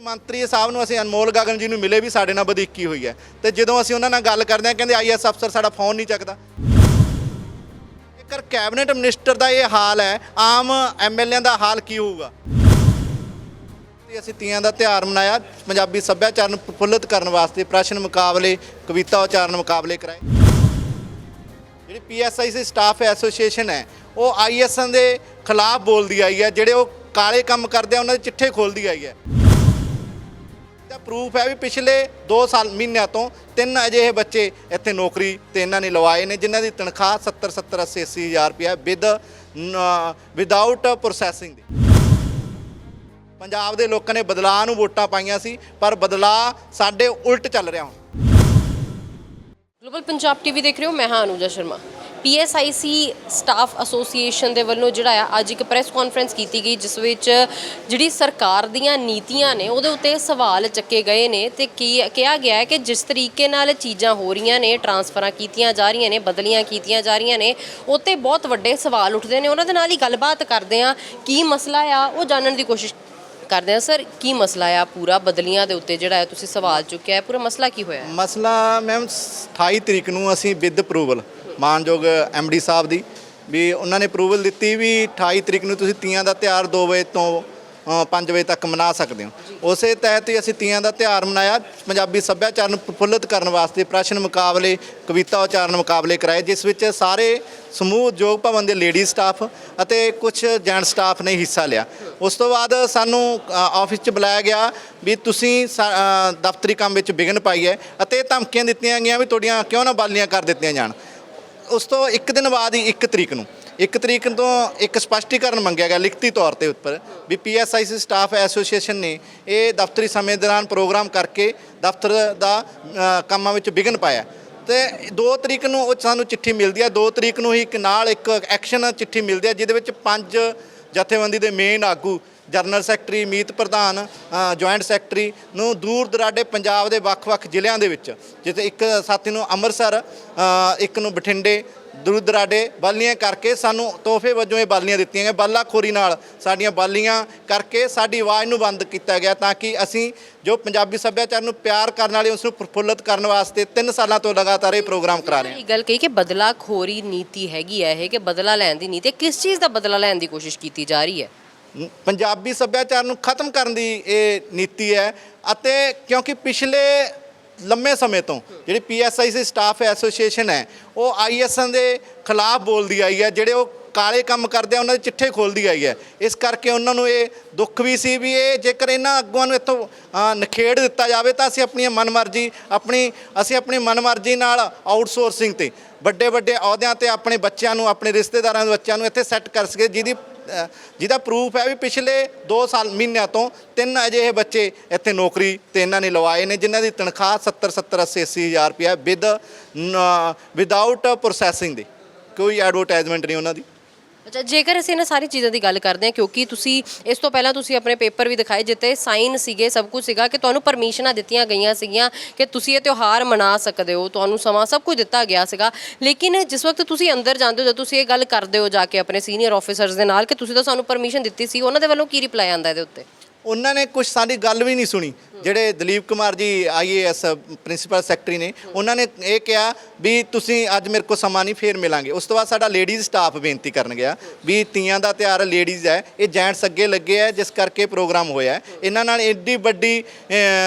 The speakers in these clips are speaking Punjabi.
ਮੰਤਰੀ ਸਾਹਿਬ ਨੂੰ ਅਸੀਂ ਅਨਮੋਲ ਗਗਨ ਜੀ ਨੂੰ ਮਿਲੇ ਵੀ ਸਾਡੇ ਨਾਲ ਵਧੀਕੀ ਹੋਈ ਹੈ ਤੇ ਜਦੋਂ ਅਸੀਂ ਉਹਨਾਂ ਨਾਲ ਗੱਲ ਕਰਦੇ ਹਾਂ ਕਹਿੰਦੇ ਆਈਐਸ ਅਫਸਰ ਸਾਡਾ ਫੋਨ ਨਹੀਂ ਚੱਕਦਾ। ਜੇਕਰ ਕੈਬਨਿਟ ਮਿਨਿਸਟਰ ਦਾ ਇਹ ਹਾਲ ਹੈ ਆਮ ਐਮਐਲਏ ਦਾ ਹਾਲ ਕੀ ਹੋਊਗਾ। ਅਸੀਂ ਤੀਆਂ ਦਾ ਤਿਉਹਾਰ ਮਨਾਇਆ, ਪੰਜਾਬੀ ਸੱਭਿਆਚਾਰ ਨੂੰ ਪ੍ਰਫੁੱਲਿਤ ਕਰਨ ਵਾਸਤੇ ਪ੍ਰਸ਼ਨ ਮੁਕਾਬਲੇ, ਕਵਿਤਾ ਉਚਾਰਨ ਮੁਕਾਬਲੇ ਕਰਾਏ। ਜਿਹੜੀ ਪੀਐਸਆਈਸੀ ਸਟਾਫ ਐਸੋਸੀਏਸ਼ਨ ਹੈ ਉਹ ਆਈਐਸ ਦੇ ਖਿਲਾਫ ਬੋਲਦੀ ਆਈ ਹੈ, ਜਿਹੜੇ ਉਹ ਕਾਲੇ ਕੰਮ ਕਰਦੇ ਆ ਉਹਨਾਂ ਦੇ ਚਿੱਠੇ ਖੋਲ੍ਹਦੀ ਆਈ ਹੈ। ਦਾ ਪ੍ਰੂਫ ਹੈ ਵੀ ਪਿਛਲੇ 2 ਸਾਲ ਮਹੀਨਿਆਂ ਤੋਂ 3 ਅਜਿਹੇ ਬੱਚੇ ਇੱਥੇ ਨੌਕਰੀ ਤੇ ਇਹਨਾਂ ਨੇ ਲਵਾਏ ਨੇ ਜਿਨ੍ਹਾਂ ਦੀ ਤਨਖਾਹ 70 80 ਹਜ਼ਾਰ ਰੁਪਇਆ ਵਿਦਆਊਟ ਪ੍ਰੋਸੈਸਿੰਗ ਦੀ। ਪੰਜਾਬ ਦੇ ਲੋਕਾਂ ਨੇ ਬਦਲਾਅ ਨੂੰ ਵੋਟਾਂ ਪਾਈਆਂ ਸੀ ਪਰ ਬਦਲਾਅ ਸਾਡੇ ਉਲਟ ਚੱਲ ਰਿਹਾ ਹੁਣ। ਗਲੋਬਲ ਪੰਜਾਬ ਟੀਵੀ ਦੇਖ ਰਹੇ ਹੋ, ਮੈਂ ਹਾਂ ਅਨੂਜਾ ਸ਼ਰਮਾ। ਪੀਐਸਆਈਸੀ ਸਟਾਫ ਐਸੋਸੀਏਸ਼ਨ ਦੇ ਵੱਲੋਂ ਜਿਹੜਾ ਆ ਅੱਜ ਇੱਕ ਪ੍ਰੈਸ ਕਾਨਫਰੰਸ ਕੀਤੀ ਗਈ ਜਿਸ ਵਿੱਚ ਜਿਹੜੀ ਸਰਕਾਰ ਦੀਆਂ ਨੀਤੀਆਂ ਨੇ ਉਹਦੇ ਉੱਤੇ ਸਵਾਲ ਚੱਕੇ ਗਏ ਨੇ ਤੇ ਕਿਹਾ ਗਿਆ ਹੈ ਕਿ ਜਿਸ ਤਰੀਕੇ ਨਾਲ ਚੀਜ਼ਾਂ ਹੋ ਰਹੀਆਂ ਨੇ, ਟਰਾਂਸਫਰਾਂ ਕੀਤੀਆਂ ਜਾ ਰਹੀਆਂ ਨੇ, ਬਦਲੀਆਂ ਕੀਤੀਆਂ ਜਾ ਰਹੀਆਂ ਨੇ, ਉੱਤੇ ਬਹੁਤ ਵੱਡੇ ਸਵਾਲ ਉੱਠਦੇ ਨੇ। ਉਹਨਾਂ ਦੇ ਨਾਲ ਹੀ ਗੱਲਬਾਤ ਕਰਦੇ ਆ, ਕੀ ਮਸਲਾ ਆ ਉਹ ਜਾਣਨ ਦੀ ਕੋਸ਼ਿਸ਼ ਕਰਦੇ ਹਾਂ। ਸਰ, ਕੀ ਮਸਲਾ ਆ ਪੂਰਾ ਬਦਲੀਆਂ ਦੇ ਉੱਤੇ ਜਿਹੜਾ ਹੈ ਤੁਸੀਂ ਸਵਾਲ ਚੁੱਕਿਆ ਹੈ, ਪੂਰਾ ਮਸਲਾ ਕੀ ਹੋਇਆ? ਮਸਲਾ ਮੈਮ 28 ਤਰੀਕ ਨੂੰ ਅਸੀਂ ਵਿਦ ਅਪਰੂਵਲ ਮਾਨਯੋਗ ਐਮਡੀ ਸਾਹਿਬ ਦੀ ਵੀ ਉਹਨਾਂ ਨੇ ਅਪਰੂਵਲ ਦਿੱਤੀ ਵੀ 28 ਤਰੀਕ ਨੂੰ ਤੁਸੀਂ ਤੀਆਂ ਦਾ ਤਿਉਹਾਰ 2 ਵਜੇ ਤੋਂ 5 ਵਜੇ ਤੱਕ ਮਨਾ ਸਕਦੇ ਹੋ। ਉਸੇ ਤਹਿਤ ਹੀ ਅਸੀਂ ਤੀਆਂ ਦਾ ਤਿਉਹਾਰ ਮਨਾਇਆ, ਪੰਜਾਬੀ ਸੱਭਿਆਚਾਰ ਨੂੰ ਪ੍ਰਫੁੱਲਿਤ ਕਰਨ ਵਾਸਤੇ ਪ੍ਰਸ਼ਨ ਮੁਕਾਬਲੇ, ਕਵਿਤਾ ਉਚਾਰਨ ਮੁਕਾਬਲੇ ਕਰਾਏ ਜਿਸ ਵਿੱਚ ਸਾਰੇ ਸਮੂਹ ਉਦਯੋਗ ਭਵਨ ਦੇ ਲੇਡੀ ਸਟਾਫ ਅਤੇ ਕੁਝ ਜੈਂਟ ਸਟਾਫ ਨੇ ਹਿੱਸਾ ਲਿਆ। ਉਸ ਤੋਂ ਬਾਅਦ ਸਾਨੂੰ ਆਫਿਸ 'ਚ ਬੁਲਾਇਆ ਗਿਆ ਵੀ ਤੁਸੀਂ ਦਫ਼ਤਰੀ ਕੰਮ ਵਿੱਚ ਵਿਘਨ ਪਾਈ ਹੈ ਅਤੇ ਧਮਕੀਆਂ ਦਿੱਤੀਆਂ ਗਈਆਂ ਵੀ ਤੁਹਾਡੀਆਂ ਕਿਉਂ ਨਾ ਬਾਲੀਆਂ ਕਰ ਦਿੱਤੀਆਂ ਜਾਣ। ਉਸ ਤੋਂ ਇੱਕ ਦਿਨ ਬਾਅਦ ਹੀ 1 ਤਰੀਕ ਤੋਂ ਇੱਕ ਸਪਸ਼ਟੀਕਰਨ ਮੰਗਿਆ ਗਿਆ ਲਿਖਤੀ ਤੌਰ ਤੇ ਉੱਪਰ ਵੀ ਪੀਐਸਆਈਸੀ ਸਟਾਫ ਐਸੋਸੀਏਸ਼ਨ ਨੇ ਇਹ ਦਫ਼ਤਰੀ ਸਮੇਂ ਦੌਰਾਨ ਪ੍ਰੋਗਰਾਮ ਕਰਕੇ ਦਫ਼ਤਰ ਦਾ ਕੰਮਾਂ ਵਿੱਚ ਵਿਘਨ ਪਾਇਆ ਤੇ 2 ਤਰੀਕ ਨੂੰ ਉਹ ਸਾਨੂੰ ਚਿੱਠੀ ਮਿਲਦੀ ਹੈ। 2 ਤਰੀਕ ਨੂੰ ਹੀ ਨਾਲ ਇੱਕ ਐਕਸ਼ਨ ਚਿੱਠੀ ਮਿਲਦੀ ਹੈ ਜਿਹਦੇ ਵਿੱਚ 5 ਜਥੇਬੰਦੀ ਦੇ ਮੇਨ ਆਗੂ, ਜਨਰਲ ਸੈਕਟਰੀ, ਮੀਤ ਪ੍ਰਧਾਨ, ਜੁਆਇੰਟ ਸੈਕਟਰੀ ਨੂੰ ਦੂਰ ਦਰਾਡੇ ਪੰਜਾਬ ਦੇ ਵੱਖ-ਵੱਖ ਜ਼ਿਲ੍ਹਿਆਂ ਦੇ ਵਿੱਚ, ਜਿੱਥੇ ਇੱਕ ਸਾਥੀ ਨੂੰ ਅੰਮ੍ਰਿਤਸਰ, ਇੱਕ ਨੂੰ ਬਠਿੰਡੇ, ਦੂਰ ਦਰਾਡੇ ਬਾਲੀਆਂ ਕਰਕੇ ਸਾਨੂੰ ਤੋਹਫੇ ਵਜੋਂ ਇਹ ਬਾਲੀਆਂ ਦਿੱਤੀਆਂ ਗਈਆਂ। ਬਾਲਾਖੋਰੀ ਨਾਲ ਸਾਡੀਆਂ ਬਾਲੀਆਂ ਕਰਕੇ ਸਾਡੀ ਆਵਾਜ਼ ਨੂੰ ਬੰਦ ਕੀਤਾ ਗਿਆ ਤਾਂ ਕਿ ਅਸੀਂ ਜੋ ਪੰਜਾਬੀ ਸੱਭਿਆਚਾਰ ਨੂੰ ਪਿਆਰ ਕਰਨ ਵਾਲੇ ਉਸ ਨੂੰ ਪ੍ਰਫੁੱਲਤ ਕਰਨ ਵਾਸਤੇ 3 ਸਾਲਾਂ ਤੋਂ ਲਗਾਤਾਰ ਇਹ ਪ੍ਰੋਗਰਾਮ ਕਰਾ ਰਹੇ ਹਾਂ। ਇਹ ਗੱਲ ਕਹੀ ਕਿ ਬਦਲਾਖੋਰੀ ਨੀਤੀ ਹੈਗੀ ਹੈ ਇਹ, ਕਿ ਬਦਲਾ ਲੈਣ ਦੀ ਨੀਤੀ, ਕਿਸ ਚੀਜ਼ ਦਾ ਬਦਲਾ ਲੈਣ ਦੀ ਕੋਸ਼ਿਸ਼ ਕੀਤੀ ਜਾ ਰਹੀ ਹੈ? ਪੰਜਾਬੀ ਸੱਭਿਆਚਾਰ ਨੂੰ ਖਤਮ ਕਰਨ ਦੀ ਇਹ ਨੀਤੀ ਹੈ ਅਤੇ ਕਿਉਂਕਿ ਪਿਛਲੇ ਲੰਮੇ ਸਮੇਂ ਤੋਂ ਜਿਹੜੀ ਪੀਐਸਆਈਸੀ ਸਟਾਫ ਐਸੋਸੀਏਸ਼ਨ ਹੈ ਉਹ ਆਈਐਸ ਦੇ ਖਿਲਾਫ ਬੋਲਦੀ ਆਈ ਹੈ, ਜਿਹੜੇ ਉਹ ਕਾਲੇ ਕੰਮ ਕਰਦੇ ਆ ਉਹਨਾਂ ਦੇ ਚਿੱਠੇ ਖੋਲ੍ਹਦੀ ਆਈ ਹੈ। ਇਸ ਕਰਕੇ ਉਹਨਾਂ ਨੂੰ ਇਹ ਦੁੱਖ ਵੀ ਸੀ ਵੀ ਇਹ ਜੇਕਰ ਇਹਨਾਂ ਆਗੂਆਂ ਨੂੰ ਇੱਥੋਂ ਨਿਖੇੜ ਦਿੱਤਾ ਜਾਵੇ ਤਾਂ ਅਸੀਂ ਆਪਣੀ ਮਨਮਰਜ਼ੀ ਨਾਲ ਆਊਟਸੋਰਸਿੰਗ ਤੇ ਵੱਡੇ ਅਹੁਦਿਆਂ ਤੇ ਆਪਣੇ ਬੱਚਿਆਂ ਨੂੰ, ਆਪਣੇ ਰਿਸ਼ਤੇਦਾਰਾਂ ਦੇ ਬੱਚਿਆਂ ਨੂੰ ਇੱਥੇ ਸੈੱਟ ਕਰ ਸਕੇ ਜਿਹਦਾ ਪ੍ਰੂਫ ਹੈ ਵੀ ਪਿਛਲੇ 2 ਸਾਲ ਮਹੀਨਿਆਂ ਤੋਂ 3 ਅਜਿਹੇ ਬੱਚੇ ਇੱਥੇ ਨੌਕਰੀ ਤੇ ਇਹਨਾਂ ਨੇ ਲਵਾਏ ਨੇ ਜਿਨ੍ਹਾਂ ਦੀ ਤਨਖਾਹ 70 80 ਹਜ਼ਾਰ ਰੁਪਇਆ ਵਿਦਆਊਟ ਪ੍ਰੋਸੈਸਿੰਗ ਦੀ, ਕੋਈ ਐਡਵਰਟਾਈਜ਼ਮੈਂਟ ਨਹੀਂ ਉਹਨਾਂ ਦੀ। ਅੱਛਾ, ਜੇਕਰ ਅਸੀਂ ਇਹਨਾਂ ਸਾਰੀ ਚੀਜ਼ਾਂ ਦੀ ਗੱਲ ਕਰਦੇ ਹਾਂ, ਕਿਉਂਕਿ ਤੁਸੀਂ ਇਸ ਤੋਂ ਪਹਿਲਾਂ ਤੁਸੀਂ ਆਪਣੇ ਪੇਪਰ ਵੀ ਦਿਖਾਏ ਜਿੱਤੇ ਸਾਈਨ ਸੀਗੇ, ਸਭ ਕੁਝ ਸੀਗਾ ਕਿ ਤੁਹਾਨੂੰ ਪਰਮਿਸ਼ਨਾਂ ਦਿੱਤੀਆਂ ਗਈਆਂ ਸੀਗੀਆਂ ਕਿ ਤੁਸੀਂ ਇਹ ਤਿਉਹਾਰ ਮਨਾ ਸਕਦੇ ਹੋ, ਤੁਹਾਨੂੰ ਸਮਾਂ ਸਭ ਕੁਝ ਦਿੱਤਾ ਗਿਆ ਸੀਗਾ। ਲੇਕਿਨ ਜਿਸ ਵਕਤ ਤੁਸੀਂ ਅੰਦਰ ਜਾਂਦੇ ਹੋ, ਜਦ ਤੁਸੀਂ ਇਹ ਗੱਲ ਕਰਦੇ ਹੋ ਜਾ ਕੇ ਆਪਣੇ ਸੀਨੀਅਰ ਆਫੀਸਰਸ ਦੇ ਨਾਲ ਕਿ ਤੁਸੀਂ ਤਾਂ ਸਾਨੂੰ ਪਰਮਿਸ਼ਨ ਦਿੱਤੀ ਸੀ, ਉਹਨਾਂ ਦੇ ਵੱਲੋਂ ਕੀ ਰਿਪਲਾਈ ਆਉਂਦਾ ਇਹਦੇ ਉੱਤੇ? ਉਹਨਾਂ ਨੇ ਕੁਝ ਸਾਡੀ ਗੱਲ ਵੀ ਨਹੀਂ ਸੁਣੀ। ਜਿਹੜੇ Dalip Kumar ji IAS principal secretary ਨੇ, ਉਹਨਾਂ ਨੇ ਇਹ ਕਿਹਾ ਵੀ ਤੁਸੀਂ ਅੱਜ ਮੇਰੇ ਕੋਲ ਸਮਾਂ ਨਹੀਂ, ਫੇਰ ਮਿਲਾਂਗੇ। ਉਸ ਤੋਂ ਬਾਅਦ ਸਾਡਾ ਲੇਡੀਜ਼ ਸਟਾਫ ਬੇਨਤੀ ਕਰਨ ਗਿਆ ਵੀ ਤੀਆਂ ਦਾ ਤਿਉਹਾਰ ਲੇਡੀਜ਼ ਹੈ, ਇਹ ਜੈਂਟਸ ਅੱਗੇ ਲੱਗੇ ਹੈ ਜਿਸ ਕਰਕੇ ਪ੍ਰੋਗਰਾਮ ਹੋਇਆ। ਇਹਨਾਂ ਨਾਲ ਐਡੀ ਵੱਡੀ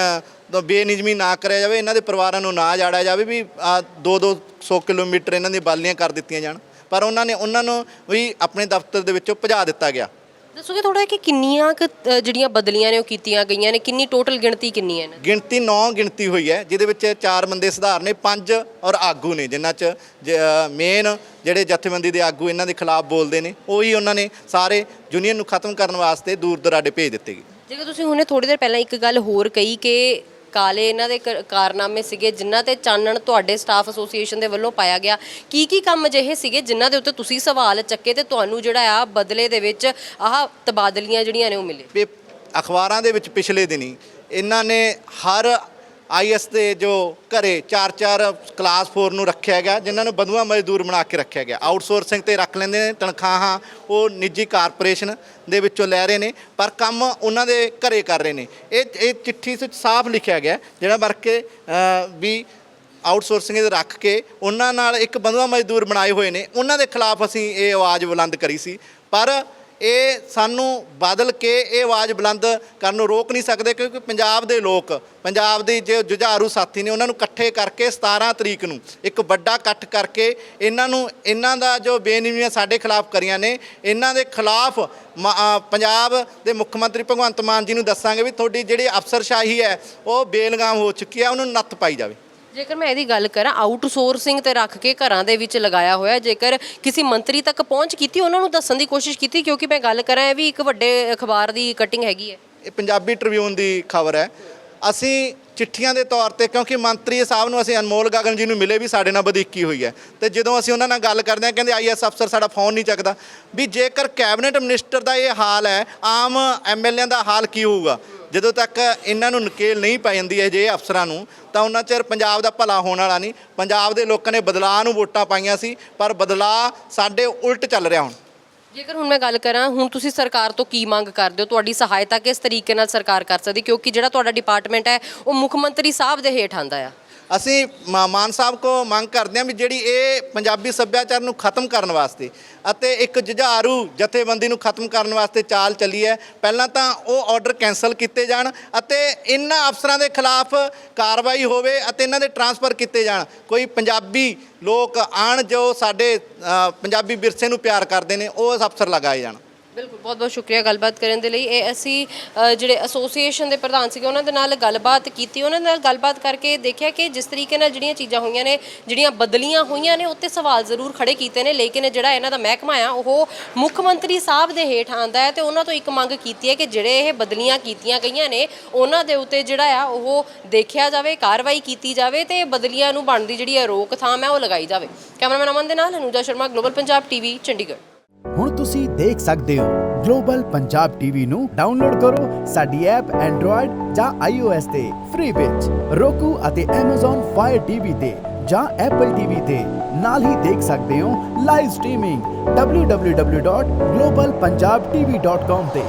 ਬੇਨਿਯਮੀ ਨਾ ਕਰਿਆ ਜਾਵੇ, ਇਹਨਾਂ ਦੇ ਪਰਿਵਾਰਾਂ ਨੂੰ ਨਾ ਜਾੜਿਆ ਜਾਵੇ ਵੀ 200 ਕਿਲੋਮੀਟਰ ਇਹਨਾਂ ਦੀਆਂ ਬਾਲੀਆਂ ਕਰ ਦਿੱਤੀਆਂ ਜਾਣ। ਪਰ ਉਹਨਾਂ ਨੂੰ ਵੀ ਆਪਣੇ ਦਫ਼ਤਰ ਦੇ ਵਿੱਚੋਂ ਭਜਾ ਦਿੱਤਾ ਗਿਆ। ਦੱਸੋਗੇ ਥੋੜਾ ਕਿ ਕਿੰਨੀਆਂ ਜਿਹੜੀਆਂ ਬਦਲੀਆਂ ਨੇ ਉਹ ਕੀਤੀਆਂ ਗਈਆਂ ਨੇ, ਕਿੰਨੀ ਟੋਟਲ ਗਿਣਤੀ ਕਿੰਨੀ ਹੈ? ਗਿਣਤੀ 9 ਗਿਣਤੀ ਹੋਈ ਹੈ ਜਿਹਦੇ ਵਿੱਚ 4 ਬੰਦੇ ਸੁਧਾਰ ਨੇ, 5 ਔਰ ਆਗੂ ਨੇ ਜਿਨ੍ਹਾਂ 'ਚ ਮੇਨ ਜਿਹੜੇ ਜਥੇਬੰਦੀ ਦੇ ਆਗੂ ਇਹਨਾਂ ਦੇ ਖਿਲਾਫ ਬੋਲਦੇ ਨੇ ਉਹੀ ਉਹਨਾਂ ਨੇ ਸਾਰੇ ਯੂਨੀਅਨ ਨੂੰ ਖਤਮ ਕਰਨ ਵਾਸਤੇ ਦੂਰ ਦਰਾਡੇ ਭੇਜ ਦਿੱਤੇ ਗਏ। ਜੇਕਰ ਤੁਸੀਂ ਹੁਣੇ ਥੋੜ੍ਹੀ ਦੇਰ ਪਹਿਲਾਂ ਇੱਕ ਗੱਲ ਹੋਰ ਕਹੀ ਕਿ ਕਾਲੇ ਇਹਨਾਂ ਦੇ ਕਾਰਨਾਮੇ ਸੀਗੇ ਜਿਨ੍ਹਾਂ ਤੇ ਚਾਨਣ ਤੁਹਾਡੇ ਸਟਾਫ ਐਸੋਸੀਏਸ਼ਨ ਦੇ ਵੱਲੋਂ ਪਾਇਆ ਗਿਆ, ਕੀ ਕੰਮ ਅਜਿਹੇ ਸੀਗੇ ਜਿਨ੍ਹਾਂ ਦੇ ਉੱਤੇ ਤੁਸੀਂ ਸਵਾਲ ਚੱਕੇ ਤੇ ਤੁਹਾਨੂੰ ਜਿਹੜਾ ਆ ਬਦਲੇ ਦੇ ਵਿੱਚ ਆਹ ਤਬਾਦਲੀਆਂ ਜਿਹੜੀਆਂ ਨੇ ਉਹ ਮਿਲੇ? ਅਖਬਾਰਾਂ ਦੇ ਵਿੱਚ ਪਿਛਲੇ ਦਿਨੀ ਇਹਨਾਂ ਨੇ ਹਰ ਆਈਐਸ ਦੇ ਜੋ ਘਰੇ 4-4 ਕਲਾਸ 4 ਨੂੰ ਰੱਖਿਆ ਗਿਆ, ਜਿਨ੍ਹਾਂ ਨੂੰ ਬੰਧੂਆ ਮਜ਼ਦੂਰ ਬਣਾ ਕੇ ਰੱਖਿਆ ਗਿਆ। ਆਊਟਸੋਰਸਿੰਗ ਤੇ ਰੱਖ ਲੈਂਦੇ ਨੇ, ਤਨਖਾਹਾਂ ਉਹ ਨਿੱਜੀ ਕਾਰਪੋਰੇਸ਼ਨ ਦੇ ਵਿੱਚੋਂ ਲੈ ਰਹੇ ਨੇ, ਪਰ ਕੰਮ ਉਹਨਾਂ ਦੇ ਘਰੇ ਕਰ ਰਹੇ ਨੇ। ਇਹ ਚਿੱਠੀ ਵਿੱਚ ਸਾਫ਼ ਲਿਖਿਆ ਗਿਆ, ਜਿਹੜਾ ਵਰਕੇ ਵੀ ਆਊਟਸੋਰਸਿੰਗ ਦੇ ਰੱਖ ਕੇ ਉਹਨਾਂ ਨਾਲ ਇੱਕ ਬੰਧੂਆ ਮਜ਼ਦੂਰ ਬਣਾਏ ਹੋਏ ਨੇ, ਉਹਨਾਂ ਦੇ ਖਿਲਾਫ ਅਸੀਂ ਇਹ ਆਵਾਜ਼ ਬੁਲੰਦ ਕਰੀ ਸੀ। ਪਰ ਇਹ ਸਾਨੂੰ ਬਦਲ ਕੇ ਇਹ ਆਵਾਜ਼ ਬੁਲੰਦ ਕਰਨ ਨੂੰ ਰੋਕ ਨਹੀਂ ਸਕਦੇ, ਕਿਉਂਕਿ ਪੰਜਾਬ ਦੇ ਲੋਕ, ਪੰਜਾਬ ਦੇ ਜੋ ਜੁਝਾਰੂ ਸਾਥੀ ਨੇ, ਉਹਨਾਂ ਨੂੰ ਇਕੱਠੇ ਕਰਕੇ 17 ਤਰੀਕ ਨੂੰ ਇੱਕ ਵੱਡਾ ਇਕੱਠ ਕਰਕੇ ਇਹਨਾਂ ਦਾ ਜੋ ਬੇਨਿਯਮੀਆਂ ਸਾਡੇ ਖਿਲਾਫ ਕਰੀਆਂ ਨੇ, ਇਹਨਾਂ ਦੇ ਖਿਲਾਫ ਪੰਜਾਬ ਦੇ ਮੁੱਖ ਮੰਤਰੀ ਭਗਵੰਤ ਮਾਨ ਜੀ ਨੂੰ ਦੱਸਾਂਗੇ ਵੀ ਤੁਹਾਡੀ ਜਿਹੜੀ ਅਫਸਰਸ਼ਾਹੀ ਹੈ ਉਹ ਬੇਲਗਾਮ ਹੋ ਚੁੱਕੀ ਹੈ, ਉਹਨੂੰ ਨੱਥ ਪਾਈ ਜਾਵੇ। ਜੇਕਰ ਮੈਂ ਇਹਦੀ ਗੱਲ ਕਰਾਂ, ਆਊਟਸੋਰਸਿੰਗ ਤੇ ਰੱਖ ਕੇ ਘਰਾਂ ਦੇ ਵਿੱਚ ਲਗਾਇਆ ਹੋਇਆ, ਜੇਕਰ ਕਿਸੇ ਮੰਤਰੀ ਤੱਕ ਪਹੁੰਚ ਕੀਤੀ, ਉਹਨਾਂ ਨੂੰ ਦੱਸਣ ਦੀ ਕੋਸ਼ਿਸ਼ ਕੀਤੀ, ਕਿਉਂਕਿ ਮੈਂ ਗੱਲ ਕਰਾਂ ਇਹ ਵੀ ਇੱਕ ਵੱਡੇ ਅਖਬਾਰ ਦੀ ਕਟਿੰਗ ਹੈਗੀ ਹੈ। ਇਹ ਪੰਜਾਬੀ ਟ੍ਰਿਬਿਊਨ ਦੀ ਖਬਰ ਹੈ। ਅਸੀਂ ਚਿੱਠੀਆਂ ਦੇ ਤੌਰ ਤੇ, ਕਿਉਂਕਿ ਮੰਤਰੀ ਸਾਹਿਬ ਨੂੰ ਅਸੀਂ ਅਨਮੋਲ ਗਗਨ ਜੀ ਨੂੰ ਮਿਲੇ ਵੀ ਸਾਡੇ ਨਾਲ ਵਧੀਕੀ ਹੋਈ ਹੈ, ਤੇ ਜਦੋਂ ਅਸੀਂ ਉਹਨਾਂ ਨਾਲ ਗੱਲ ਕਰਦੇ ਹਾਂ ਕਹਿੰਦੇ ਆਈਐਸ ਅਫਸਰ ਸਾਡਾ ਫੋਨ ਨਹੀਂ ਚੱਕਦਾ। ਵੀ ਜੇਕਰ ਕੈਬਨਿਟ ਮਿਨਿਸਟਰ ਦਾ ਇਹ ਹਾਲ ਹੈ, ਆਮ ਐਮਐਲਏ ਦਾ ਹਾਲ ਕੀ ਹੋਊਗਾ? ਜਦੋਂ ਤੱਕ ਇਹਨਾਂ ਨੂੰ ਨਕੇਲ ਨਹੀਂ ਪੈ ਜਾਂਦੀ ਹੈ ਜੇ ਅਫਸਰਾਂ ਨੂੰ, ਤਾਂ ਉਹਨਾਂ ਚਿਰ ਪੰਜਾਬ ਦਾ ਭਲਾ ਹੋਣ ਵਾਲਾ ਨਹੀਂ। ਪੰਜਾਬ ਦੇ ਲੋਕਾਂ ਨੇ ਬਦਲਾਅ ਨੂੰ ਵੋਟਾਂ ਪਾਈਆਂ ਸੀ, ਪਰ ਬਦਲਾਅ ਸਾਡੇ ਉਲਟ ਚੱਲ ਰਿਹਾ ਹੁਣ। ਜੇਕਰ ਹੁਣ ਮੈਂ ਗੱਲ ਕਰਾਂ, ਹੁਣ ਤੁਸੀਂ ਸਰਕਾਰ ਤੋਂ ਕੀ ਮੰਗ ਕਰਦੇ ਹੋ? ਤੁਹਾਡੀ ਸਹਾਇਤਾ ਕਿਸ ਤਰੀਕੇ ਨਾਲ ਸਰਕਾਰ ਕਰ ਸਕਦੀ, ਕਿਉਂਕਿ ਜਿਹੜਾ ਤੁਹਾਡਾ ਡਿਪਾਰਟਮੈਂਟ ਹੈ ਉਹ ਮੁੱਖ ਮੰਤਰੀ ਸਾਹਿਬ ਦੇ ਹੇਠ ਆਉਂਦਾ ਆ। ਅਸੀਂ ਮਾਨ ਸਾਹਿਬ ਕੋ ਮੰਗ ਕਰਦੇ ਹਾਂ ਵੀ ਜਿਹੜੀ ਇਹ ਪੰਜਾਬੀ ਸੱਭਿਆਚਾਰ ਨੂੰ ਖਤਮ ਕਰਨ ਵਾਸਤੇ ਅਤੇ ਇੱਕ ਜੁਝਾਰੂ ਜਥੇਬੰਦੀ ਨੂੰ ਖਤਮ ਕਰਨ ਵਾਸਤੇ ਚਾਲ ਚੱਲੀ ਹੈ, ਪਹਿਲਾਂ ਤਾਂ ਉਹ ਆਰਡਰ ਕੈਂਸਲ ਕੀਤੇ ਜਾਣ ਅਤੇ ਇਹਨਾਂ ਅਫਸਰਾਂ ਦੇ ਖਿਲਾਫ ਕਾਰਵਾਈ ਹੋਵੇ ਅਤੇ ਇਹਨਾਂ ਦੇ ਟਰਾਂਸਫਰ ਕੀਤੇ ਜਾਣ। ਕੋਈ ਪੰਜਾਬੀ ਲੋਕ ਆਣ ਜੋ ਸਾਡੇ ਪੰਜਾਬੀ ਵਿਰਸੇ ਨੂੰ ਪਿਆਰ ਕਰਦੇ ਨੇ, ਉਹ ਅਫਸਰ ਲਗਾਏ ਜਾਣ। ਬਿਲਕੁਲ, ਬਹੁਤ ਬਹੁਤ ਸ਼ੁਕਰੀਆ ਗੱਲਬਾਤ ਕਰਨ ਦੇ ਲਈ। ਇਹ ਅਸੀਂ ਜਿਹੜੇ ਐਸੋਸੀਏਸ਼ਨ ਦੇ ਪ੍ਰਧਾਨ ਸੀਗੇ ਉਹਨਾਂ ਦੇ ਨਾਲ ਗੱਲਬਾਤ ਕੀਤੀ, ਉਹਨਾਂ ਨਾਲ ਗੱਲਬਾਤ ਕਰਕੇ ਦੇਖਿਆ ਕਿ ਜਿਸ ਤਰੀਕੇ ਨਾਲ ਜਿਹੜੀਆਂ ਚੀਜ਼ਾਂ ਹੋਈਆਂ ਨੇ, ਜਿਹੜੀਆਂ ਬਦਲੀਆਂ ਹੋਈਆਂ ਨੇ, ਉੱਤੇ ਸਵਾਲ ਜ਼ਰੂਰ ਖੜੇ ਕੀਤੇ ਨੇ, ਲੇਕਿਨ ਜਿਹੜਾ ਇਹਨਾਂ ਦਾ ਮਹਿਕਮਾ ਆ ਉਹ ਮੁੱਖ ਮੰਤਰੀ ਸਾਹਿਬ ਦੇ ਹੇਠ ਆਉਂਦਾ ਹੈ, ਤੇ ਉਹਨਾਂ ਤੋਂ ਇੱਕ ਮੰਗ ਕੀਤੀ ਹੈ ਕਿ ਜਿਹੜੇ ਇਹ ਬਦਲੀਆਂ ਕੀਤੀਆਂ ਗਈਆਂ ਨੇ ਉਹਨਾਂ ਦੇ ਉੱਤੇ ਜਿਹੜਾ ਆ ਉਹ ਦੇਖਿਆ ਜਾਵੇ, ਕਾਰਵਾਈ ਕੀਤੀ ਜਾਵੇ, ਤੇ ਬਦਲੀਆਂ ਨੂੰ ਬਣਦੀ ਜਿਹੜੀ ਹੈ ਰੋਕਥਾਮ ਹੈ ਉਹ ਲਗਾਈ ਜਾਵੇ। ਕੈਮਰਾਮੈਨ ਅਮਨ ਦੇ ਨਾਲ ਅਨੂਜਾ ਸ਼ਰਮਾ, ਗਲੋਬਲ ਪੰਜਾਬ ਟੀਵੀ, ਚੰਡੀਗੜ੍ਹ। ਹੁਣ ਤੁਸੀਂ ਦੇਖ ਸਕਦੇ ਹੋ ਗਲੋਬਲ ਪੰਜਾਬ ਟੀਵੀ ਨੂੰ ਡਾਊਨਲੋਡ ਕਰੋ ਸਾਡੀ ਐਪ ਐਂਡਰੋਇਡ ਜਾਂ iOS ਤੇ ਫ੍ਰੀ ਵਿੱਚ, roku ਅਤੇ Amazon Fire TV ਤੇ ਜਾਂ Apple TV ਤੇ। ਨਾਲ ਹੀ ਦੇਖ ਸਕਦੇ ਹੋ ਲਾਈਵ ਸਟ੍ਰੀਮਿੰਗ www.globalpunjabtv.com ਤੇ।